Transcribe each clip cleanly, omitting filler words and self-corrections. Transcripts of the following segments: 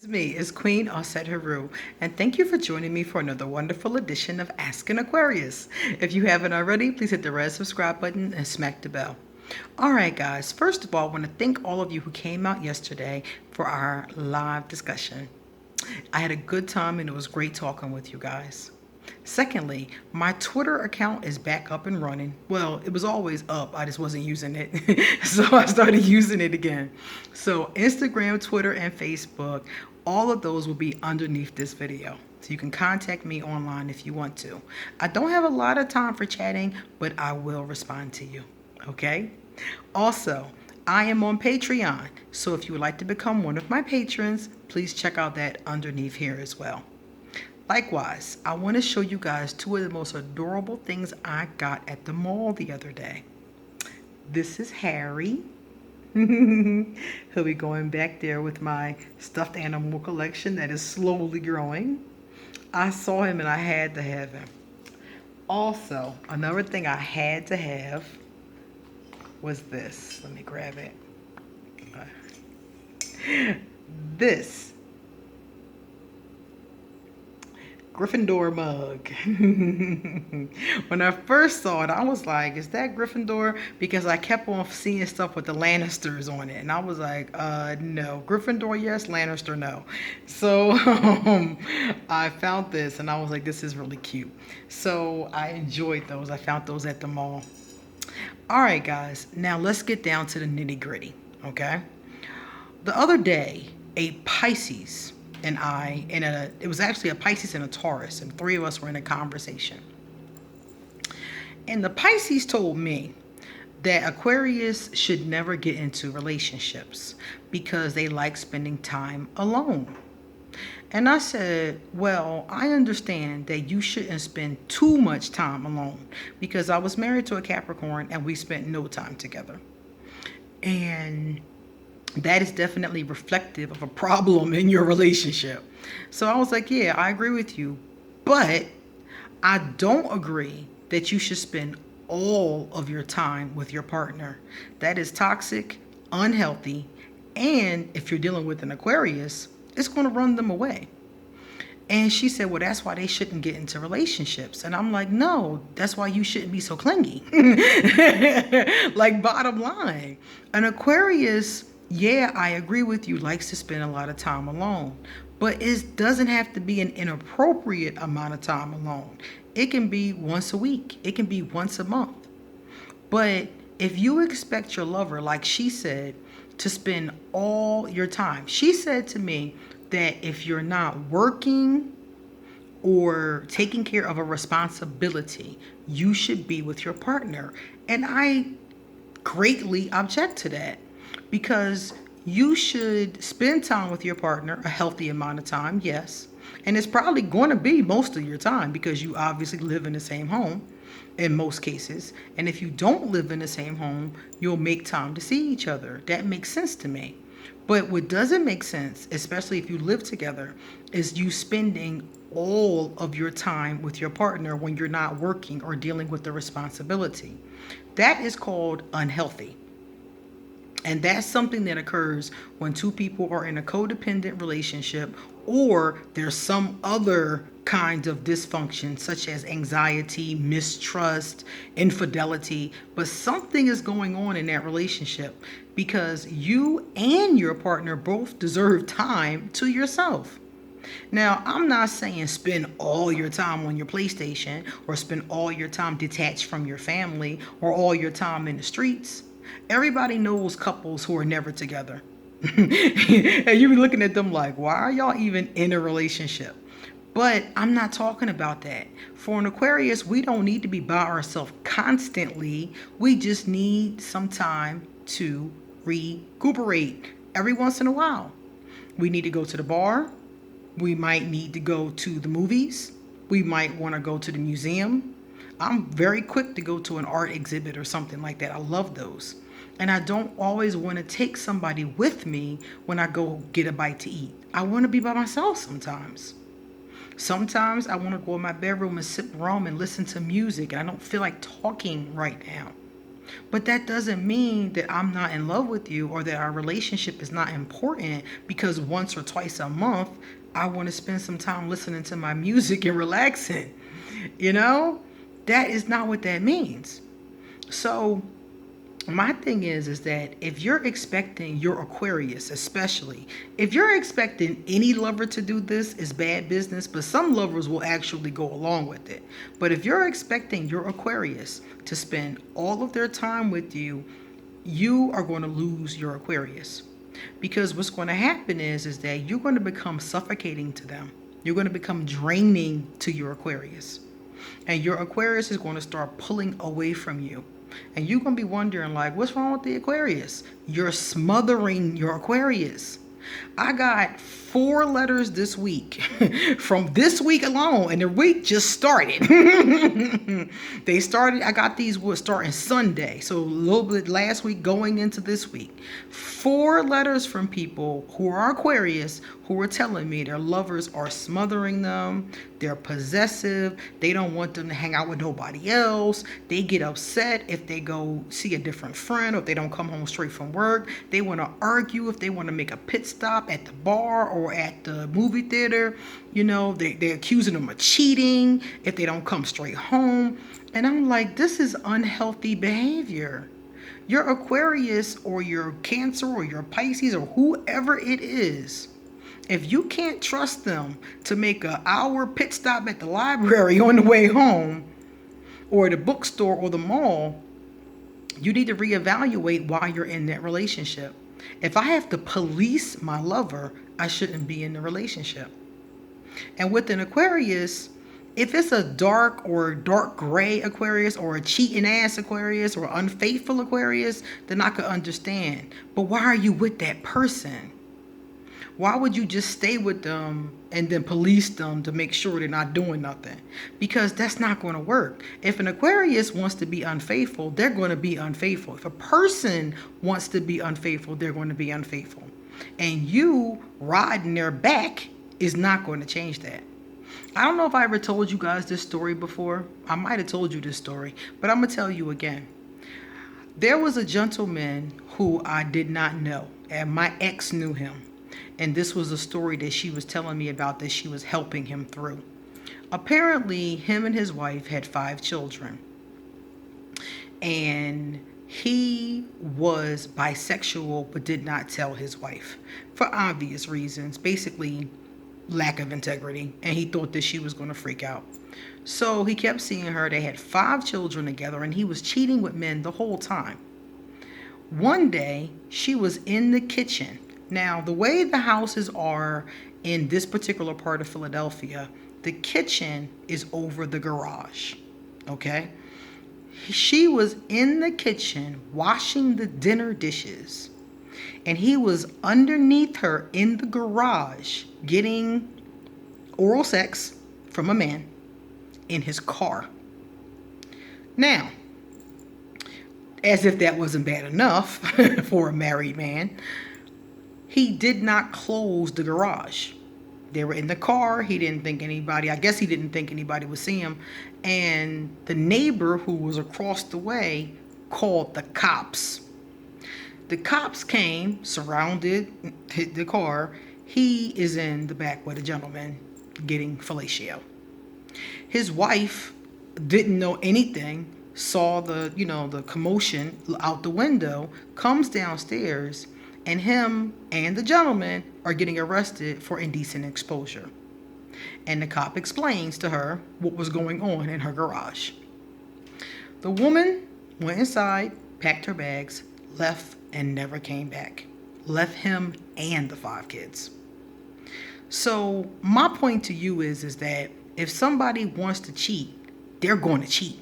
Me is Queen Osset Haru, and thank you for joining me for another wonderful edition of Ask an Aquarius. If you haven't already, please hit the red subscribe button and smack the bell. All right, guys, first of all, I want to thank all of you who came out yesterday for our live discussion. I had a good time and it was great talking with you guys. Secondly, my Twitter account is back up and running. Well, it was always up, I just wasn't using it. So I started using it again. So, Instagram, Twitter, and Facebook, all of those will be underneath this video. So you can contact me online if you want to. I don't have a lot of time for chatting, but I will respond to you. Okay? Also, I am on Patreon, so if you would like to become one of my patrons, please check out that underneath here as well. Likewise, I want to show you guys two of the most adorable things I got at the mall the other day. This is Harry. He'll be going back there with my stuffed animal collection that is slowly growing. I saw him and I had to have him. Also, another thing I had to have was this. Let me grab it. This Gryffindor mug. When I first saw it, I was like, is that Gryffindor? Because I kept on seeing stuff with the Lannisters on it. And I was like, no. Gryffindor, yes. Lannister, no. So I found this and I was like, this is really cute. So I enjoyed those. I found those at the mall. All right, guys. Now let's get down to the nitty gritty, okay? The other day, a Pisces and it was actually a Pisces and a Taurus, and three of us were in a conversation. And the Pisces told me that Aquarius should never get into relationships because they like spending time alone. And I said, well, I understand that you shouldn't spend too much time alone because I was married to a Capricorn and we spent no time together. And that is definitely reflective of a problem in your relationship. So I was like, yeah, I agree with you. But I don't agree that you should spend all of your time with your partner. That is toxic, unhealthy, and if you're dealing with an Aquarius, it's going to run them away. And she said, well, that's why they shouldn't get into relationships. And I'm like, no, that's why you shouldn't be so clingy. Like, bottom line, an Aquarius, yeah, I agree with you, likes to spend a lot of time alone. But it doesn't have to be an inappropriate amount of time alone. It can be once a week. It can be once a month. But if you expect your lover, like she said, to spend all your time, she said to me that if you're not working or taking care of a responsibility, you should be with your partner. And I greatly object to that because you should spend time with your partner, a healthy amount of time, yes. And it's probably going to be most of your time because you obviously live in the same home in most cases. And if you don't live in the same home, you'll make time to see each other. That makes sense to me. But what doesn't make sense, especially if you live together, is you spending all of your time with your partner when you're not working or dealing with the responsibility. That is called unhealthy. And that's something that occurs when two people are in a codependent relationship or there's some other kind of dysfunction such as anxiety, mistrust, infidelity, but something is going on in that relationship because you and your partner both deserve time to yourself. Now, I'm not saying spend all your time on your PlayStation or spend all your time detached from your family or all your time in the streets. Everybody knows couples who are never together. And you be looking at them like, why are y'all even in a relationship? But I'm not talking about that. For an Aquarius, we don't need to be by ourselves constantly. We just need some time to recuperate every once in a while. We need to go to the bar. We might need to go to the movies. We might want to go to the museum. I'm very quick to go to an art exhibit or something like that. I love those. And I don't always want to take somebody with me when I go get a bite to eat. I want to be by myself sometimes. Sometimes I want to go in my bedroom and sip rum and listen to music, and I don't feel like talking right now. But that doesn't mean that I'm not in love with you or that our relationship is not important because once or twice a month, I want to spend some time listening to my music and relaxing. You know, that is not what that means. So, my thing is that if you're expecting your Aquarius, especially if you're expecting any lover to do this, is bad business, but some lovers will actually go along with it. But if you're expecting your Aquarius to spend all of their time with you, you are going to lose your Aquarius. Because what's going to happen is that you're going to become suffocating to them. You're going to become draining to your Aquarius. And your Aquarius is going to start pulling away from you. And you're going to be wondering, like, what's wrong with the Aquarius? You're smothering your Aquarius. I got 4 letters this week from this week alone, and the week just started. I got these starting Sunday, so a little bit last week going into this week. 4 letters from people who are Aquarius who are telling me their lovers are smothering them, they're possessive, they don't want them to hang out with nobody else, they get upset if they go see a different friend or if they don't come home straight from work, they want to argue if they want to make a pit stop at the bar or at the movie theater, they're accusing them of cheating if they don't come straight home. And I'm like, this is unhealthy behavior. Your Aquarius or your Cancer or your Pisces or whoever it is, if you can't trust them to make an hour pit stop at the library on the way home or the bookstore or the mall, you need to reevaluate why you're in that relationship. If I have to police my lover, I shouldn't be in the relationship. And with an Aquarius, if it's a dark or dark gray Aquarius or a cheating ass Aquarius or unfaithful Aquarius, then I could understand. But why are you with that person? Why would you just stay with them and then police them to make sure they're not doing nothing? Because that's not going to work. If an Aquarius wants to be unfaithful, they're going to be unfaithful. If a person wants to be unfaithful, they're going to be unfaithful. And you riding their back is not going to change that. I don't know if I ever told you guys this story before. I might have told you this story, but I'm going to tell you again. There was a gentleman who I did not know, and my ex knew him. And this was a story that she was telling me about that she was helping him through. Apparently, him and his wife had 5 children. And he was bisexual but did not tell his wife for obvious reasons. Basically, lack of integrity. And he thought that she was going to freak out. So he kept seeing her. They had 5 children together and he was cheating with men the whole time. One day, she was in the kitchen. Now, the way the houses are in this particular part of Philadelphia, the kitchen is over the garage, okay? She was in the kitchen washing the dinner dishes, and he was underneath her in the garage getting oral sex from a man in his car. Now, as if that wasn't bad enough for a married man, he did not close the garage. They were in the car. He didn't think anybody, I guess he didn't think anybody would see him. And the neighbor who was across the way called the cops. The cops came, surrounded the car. He is in the back with a gentleman getting fellatio. His wife didn't know anything, saw the commotion out the window, comes downstairs, and him and the gentleman are getting arrested for indecent exposure. And the cop explains to her what was going on in her garage. The woman went inside, packed her bags, left, and never came back. Left him and the 5 kids. So my point to you is that if somebody wants to cheat, they're going to cheat.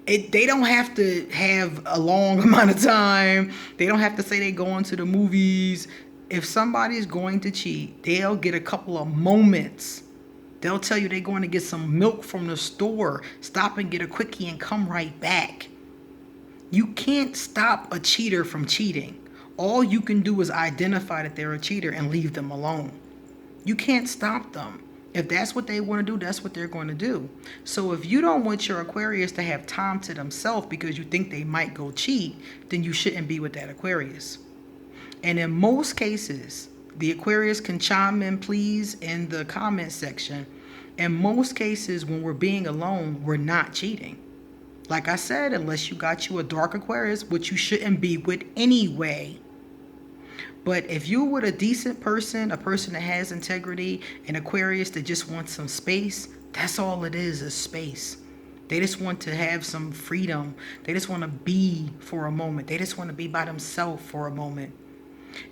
They don't have to have a long amount of time. They don't have to say they're going to the movies. If somebody's going to cheat, they'll get a couple of moments. They'll tell you they're going to get some milk from the store, stop and get a quickie and come right back. You can't stop a cheater from cheating. All you can do is identify that they're a cheater and leave them alone. You can't stop them. If that's what they want to do, that's what they're going to do. So if you don't want your Aquarius to have time to themselves because you think they might go cheat, then you shouldn't be with that Aquarius. And in most cases, the Aquarius can chime in, please, in the comment section. In most cases, when we're being alone, we're not cheating. Like I said, unless you got you a dark Aquarius, which you shouldn't be with anyway. But if you're with a decent person, a person that has integrity, an Aquarius that just wants some space, that's all it is space. They just want to have some freedom. They just want to be for a moment. They just want to be by themselves for a moment.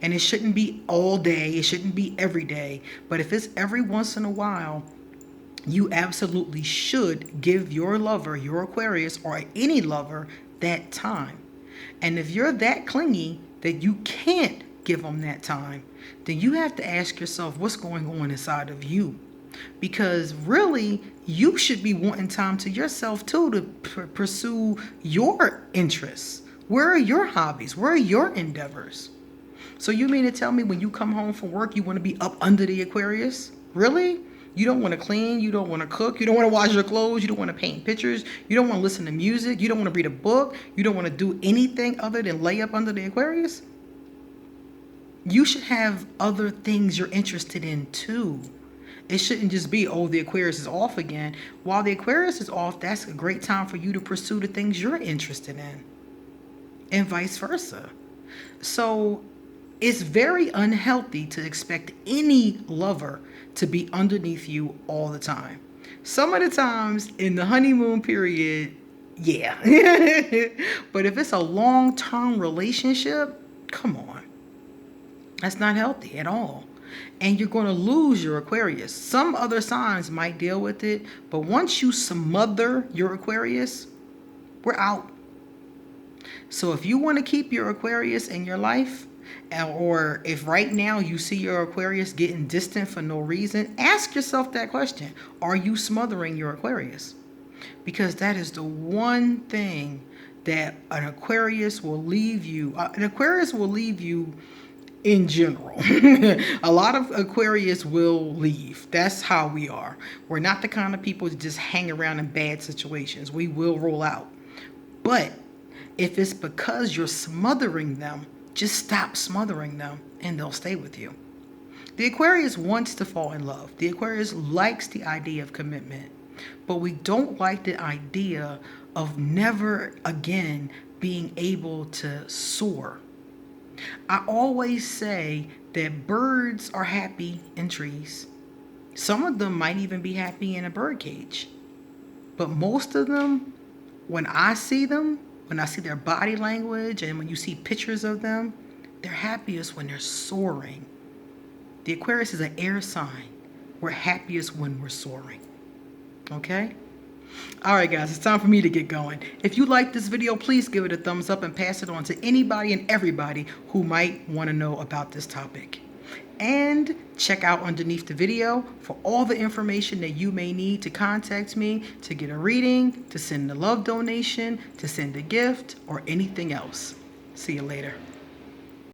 And it shouldn't be all day. It shouldn't be every day. But if it's every once in a while, you absolutely should give your lover, your Aquarius, or any lover that time. And if you're that clingy that you can't give them that time, then you have to ask yourself what's going on inside of you. Because really, you should be wanting time to yourself too, to pursue your interests. Where are your hobbies? Where are your endeavors? So you mean to tell me when you come home from work, you want to be up under the Aquarius? Really? You don't want to clean, you don't want to cook, you don't want to wash your clothes, you don't want to paint pictures, you don't want to listen to music, you don't want to read a book, you don't want to do anything other than lay up under the Aquarius? You should have other things you're interested in too. It shouldn't just be, oh, the Aquarius is off again. While the Aquarius is off, that's a great time for you to pursue the things you're interested in, and vice versa. So it's very unhealthy to expect any lover to be underneath you all the time. Some of the times in the honeymoon period, yeah. But if it's a long-term relationship, come on. That's not healthy at all. And you're going to lose your Aquarius. Some other signs might deal with it, but once you smother your Aquarius, we're out. So if you want to keep your Aquarius in your life, or if right now you see your Aquarius getting distant for no reason, ask yourself that question. Are you smothering your Aquarius? Because that is the one thing that an Aquarius will leave you. An Aquarius will leave you in general. A lot of Aquarius will leave. That's how we are. We're not the kind of people that just hang around in bad situations. We will roll out. But if it's because you're smothering them, just stop smothering them and they'll stay with you. The Aquarius wants to fall in love. The Aquarius likes the idea of commitment, but we don't like the idea of never again being able to soar. I always say that birds are happy in trees. Some of them might even be happy in a bird cage. But most of them, when I see their body language and when you see pictures of them, they're happiest when they're soaring. The Aquarius is an air sign. We're happiest when we're soaring. Okay? All right, guys, it's time for me to get going. If you like this video, please give it a thumbs up and pass it on to anybody and everybody who might want to know about this topic. And check out underneath the video for all the information that you may need to contact me, to get a reading, to send a love donation, to send a gift, or anything else. See you later.